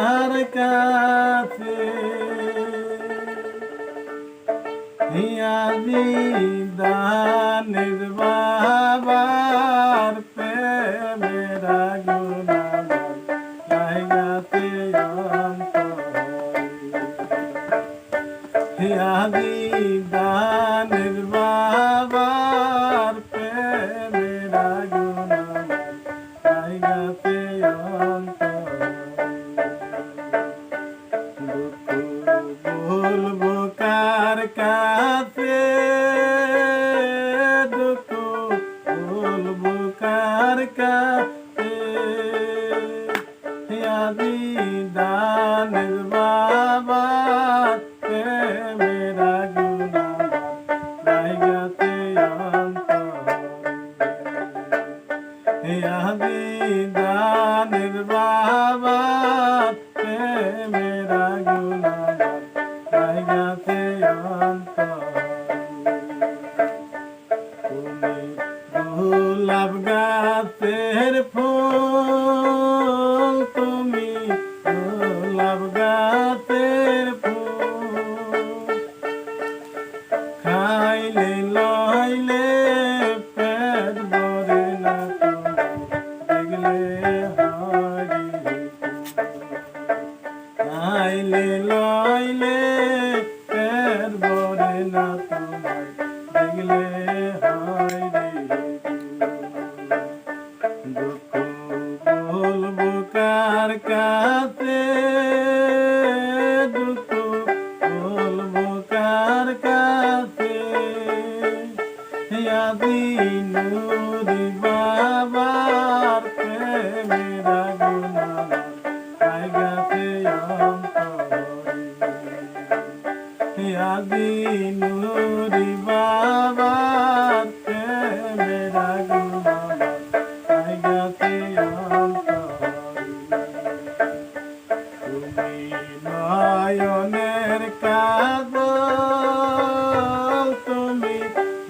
বাবার কাছে হিয়াদি দানের বাবার প্রেমের আগুন লাগাতে হিয়াদি দানের বাবার প্রেমের আগুন লাগাতে বলবো কার কাছে দুঃখ বলবো কার কাছে আদি দানের বাবা প্রেমের আগুন লাগাতে আদি দানের বাবা প্রেমের আগুন লাগাতে তুমি গোলাপ গাছের ফুল তুমি গোলাপ গাছের ফুল খাইলে লইলে পেট ভরে না দেখলে হারি খাইলে লইলে পেট ভরে না তোমায় দেখলে হারি দুঃখ বলবো কার কাছে দুঃখ বলবো কার কাছে আদি নুরি বাবার প্রেমের আগুন লাগাতে আদি নুরি বাবার প্রেমের আগুন লাগাতে তুমি নয়নের কাজল তুমি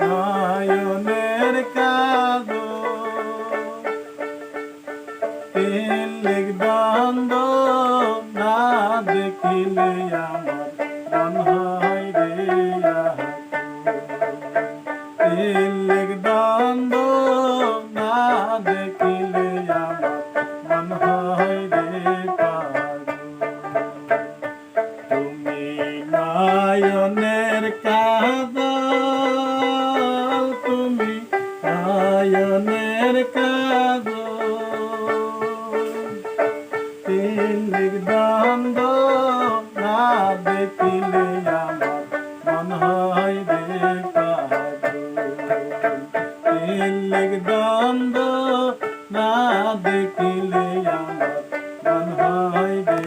নয়নের কাজল তিলেক দ্বন্দ্ব না দেখিলে আমার মন হয় রে তিলেক দ্বন্দ্ব না দেখিলে আমার মন হয় রে তুমি নয়নের কাজল তুমি নয়নের কাজল তিলেক দ্বন্দ্ব না দেখিলে আমার মন হয় রে তিলেক দ্বন্দ্ব না দেখিলে আমার মন হয় রে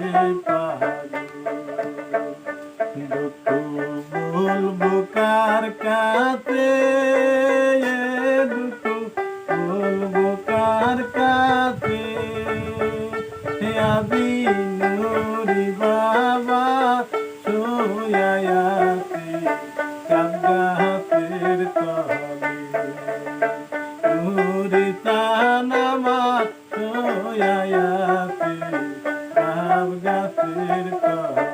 দুঃখ বলবো কার কাছে দুঃখ বলবো কার কাছে আদি নুরি বাবা সোয়ায়াতে কাগাতের তলে নুরি তানামা সোয়ায়াতে কাগাতের তলে